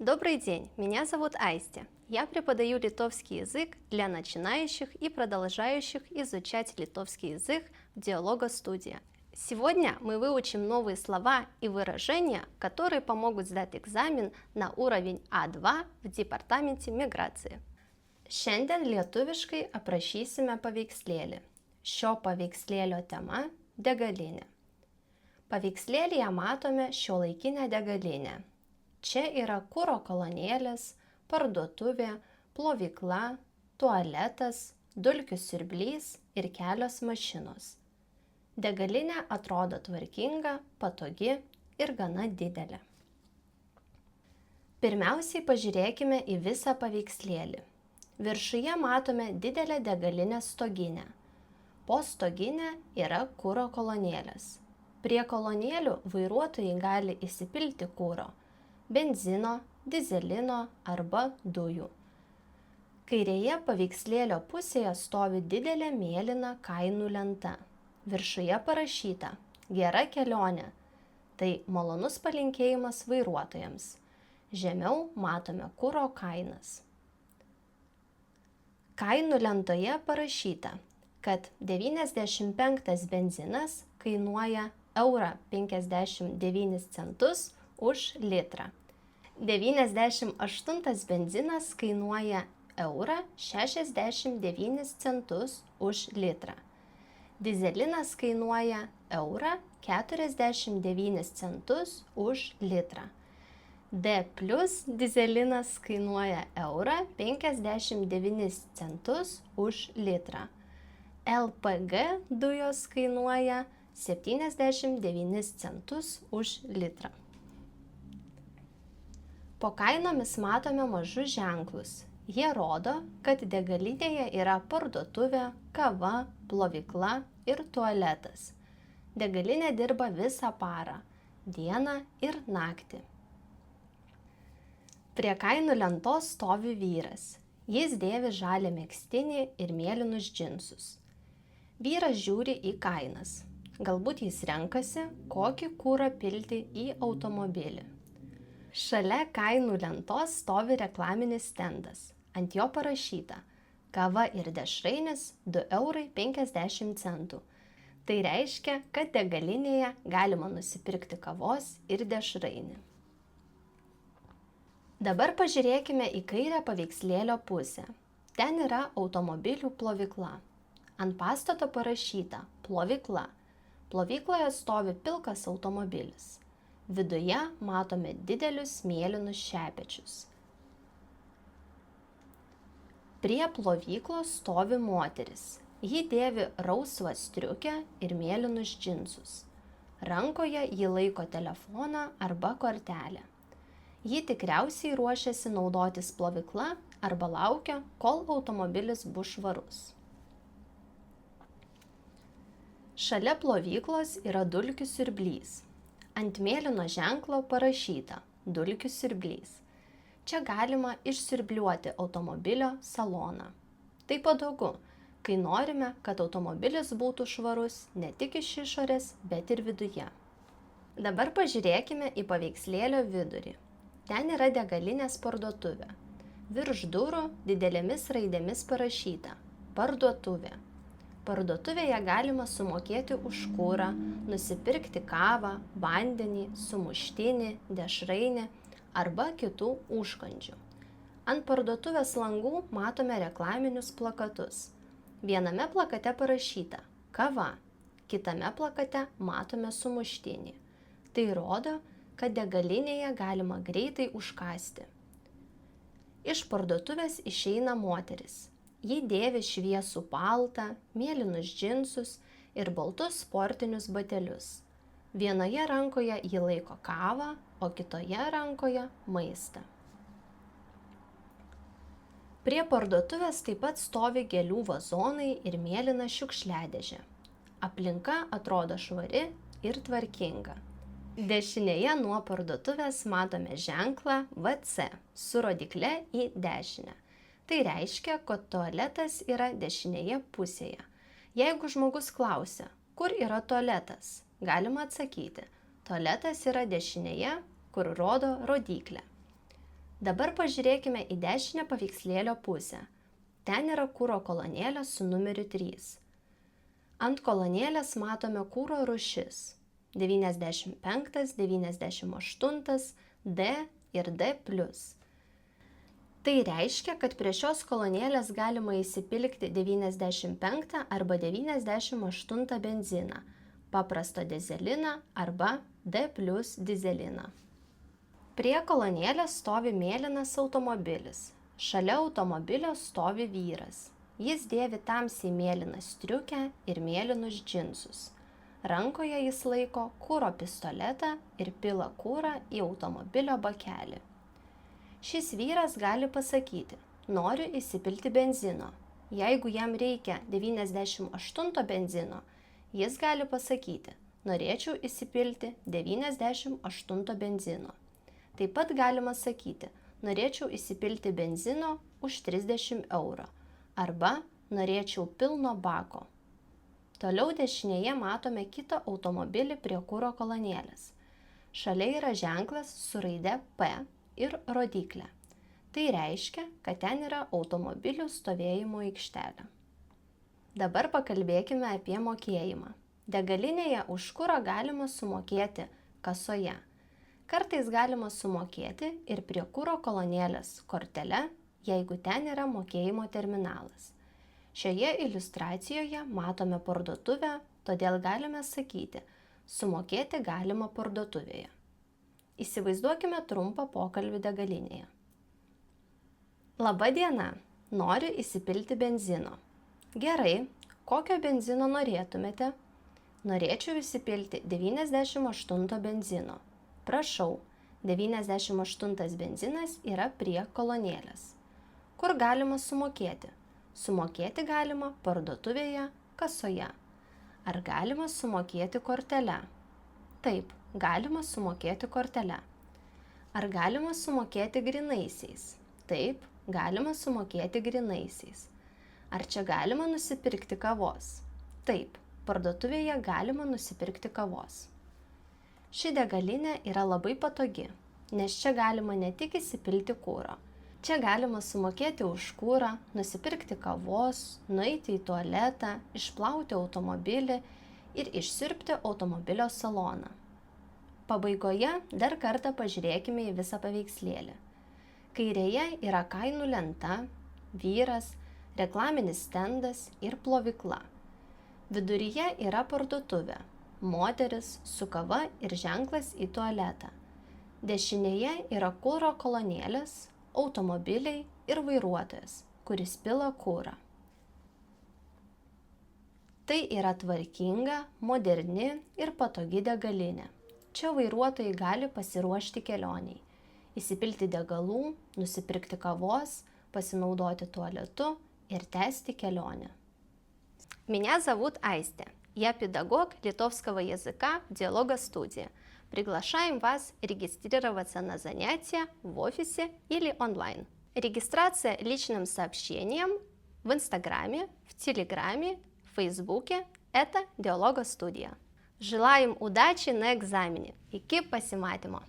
Добрый день, меня зовут Айстя. Я преподаю литовский язык для начинающих и продолжающих изучать литовский язык в Диалога-студия. Сегодня мы выучим новые слова и выражения, которые помогут сдать экзамен на уровень А2 в департаменте миграции. Šiandien lietuviškai aprašysime paveikslėlį. Šio paveikslėlio tema – degalinė. Paveikslėlyje matome šiuolaikinę degalinę. Čia yra kuro kolonėlės, parduotuvė, plovykla, tualetas, dulkių siurblys ir kelios mašinos. Degalinė atrodo tvarkinga, patogi ir gana didelė. Pirmiausiai pažiūrėkime į visą paveikslėlį. Viršuje matome didelę degalinės stoginę. Po stoginę yra kuro kolonėlės. Prie kolonėlių vairuotojai gali įsipilti kuro, benzino, dizelino arba dujų. Kairėje paveikslėlio pusėje stovi didelė mėlyna kainų lenta. Viršuje parašyta "Gera kelionė". Tai malonus palinkėjimas vairuotojams. Žemiau matome kuro kainas. Kainų lentoje parašyta, kad 95 benzinas kainuoja eurą 59 centus už litrą. 98 benzinas kainuoja eurą 69 centus už litrą. Dizelinas kainuoja eurą 49 centus už litrą. D plus dizelinas kainuoja eurą 59 centus už litrą. LPG dujos kainuoja 79 centus už litrą. Po kainomis matome mažus ženklus. Jie rodo, kad degalinėje yra parduotuvė, kava, plovykla ir tualetas. Degalinė dirba visą parą, dieną ir naktį. Prie kainų lentos stovi vyras. Jis dėvi žalią megztinį ir mėlynus džinsus. Vyras žiūri į kainas. Galbūt jis renkasi, kokį kurą pilti į automobilį. Šalia kainų lentos stovi reklaminis stendas. Ant jo parašyta "Kava ir dešrainis 2,50 eurų". Tai reiškia, kad degalinėje galima nusipirkti kavos ir dešrainį. Dabar pažiūrėkime į kairę paveikslėlio pusę. Ten yra automobilių plovykla. Ant pastato parašyta "Plovykla". Plovykloje stovi pilkas automobilis. Viduje matome didelius mėlynus šepečius. Prie plovyklos stovi moteris. Ji dėvi rausvą striukę ir mėlynus džinsus. Rankoje ji laiko telefoną arba kortelę. Ji tikriausiai ruošiasi naudotis plovykla arba laukia, kol automobilis bus švarus. Šalia plovyklos yra dulkių siurblys. Ant mėlyno ženklo parašyta "Dulkių siurblys". Čia galima išsiurbliuoti automobilio saloną. Tai patogu, kai norime, kad automobilis būtų švarus ne tik iš išorės, bet ir viduje. Dabar pažiūrėkime į paveikslėlio vidurį. Ten yra degalinės parduotuvė. Virš durų didelėmis raidėmis parašyta "Parduotuvė". Parduotuvėje galima sumokėti už kurą, nusipirkti kavą, vandenį, sumuštinį, dešrainį arba kitų užkandžių. Ant parduotuvės langų matome reklaminius plakatus. Viename plakate parašyta "Kava", kitame plakate matome sumuštinį. Tai rodo, kad degalinėje galima greitai užkąsti. Iš parduotuvės išeina moteris. Ji dėvi šviesų paltą, mėlynus džinsus ir baltus sportinius batelius. Vienoje rankoje ji laiko kavą, o kitoje rankoje maistą. Prie parduotuvės taip pat stovi gėlių vazonai ir mėlyna šiukšliadėžė. Aplinka atrodo švari ir tvarkinga. Dešinėje nuo parduotuvės matome ženklą VC su rodykle į dešinę. Tai reiškia, kad tualetas yra dešinėje pusėje. Jeigu žmogus klausia, kur yra tualetas, galima atsakyti, tualetas yra dešinėje, kur rodo rodyklę. Dabar pažiūrėkime į dešinę paveikslėlio pusę. Ten yra kuro kolonėlė su numeriu 3. Ant kolonėlės matome kuro rūšis 95, 98, D ir D+. Tai reiškia, kad prie šios kolonėlės galima įsipilti 95 arba 98 benziną, paprastą dizeliną arba D+ dizeliną. Prie kolonėlės stovi mėlynas automobilis. Šalia automobilio stovi vyras. Jis dėvi tamsiai mėlyną striukę ir mėlynus džinsus. Rankoje jis laiko kuro pistoletą ir pila kurą į automobilio bakelį. Šis vyras gali pasakyti, noriu įsipilti benzino. Jeigu jam reikia 98 benzino, jis gali pasakyti, norėčiau įsipilti 98 benzino. Taip pat galima sakyti, norėčiau įsipilti benzino už 30 eurų arba norėčiau pilno bako. Toliau dešinėje matome kitą automobilį prie kuro kolonėlės. Šalia yra ženklas su raide P ir rodyklė. Tai reiškia, kad ten yra automobilių stovėjimo aikštelė. Dabar pakalbėkime apie mokėjimą. Degalinėje už kurą galima sumokėti kasoje. Kartais galima sumokėti ir prie kuro kolonėlės kortele, jeigu ten yra mokėjimo terminalas. Šioje iliustracijoje matome parduotuvę, todėl galime sakyti, sumokėti galima parduotuvėje. Įsivaizduokime trumpą pokalbį degalinėje. Laba diena, noriu įsipilti benzino. Gerai, kokio benzino norėtumėte? Norėčiau įsipilti 98 benzino. Prašau, 98 benzinas yra prie kolonėlės. Kur galima sumokėti? Sumokėti galima parduotuvėje, kasoje. Ar galima sumokėti kortele? Taip, galima sumokėti kortele. Ar galima sumokėti grynaisiais? Taip, galima sumokėti grynaisiais. Ar čia galima nusipirkti kavos? Taip, parduotuvėje galima nusipirkti kavos. Ši degalinė yra labai patogi, nes čia galima ne tik įsipilti kuro. Čia galima sumokėti už kurą, nusipirkti kavos, nueiti į tualetą, išplauti automobilį ir išsiurbti automobilio saloną. Pabaigoje dar kartą pažiūrėkime į visą paveikslėlį. Kairėje yra kainų lenta, vyras, reklaminis stendas ir plovykla. Viduryje yra parduotuvė. Moteris su kava ir ženklas į tualetą. Dešinėje yra kuro kolonėlės, automobiliai ir vairuotojas, kuris pila kurą. Tai yra tvarkinga, moderni ir patogi degalinė. Čia vairuotojai gali pasiruošti kelioniai, įsipilti degalų, nusipirkti kavos, pasinaudoti туалету ir тести kelionę. Меня зовут Айстя. Я педагог литовского языка Диалога Студия. Приглашаем вас регистрироваться на занятия в офисе или онлайн. Регистрация личным сообщением в Инстаграме, в Телеграме, в Фейсбуке – это Диалога Студия. Желаем удачи на экзамене. Iki pasimatymo.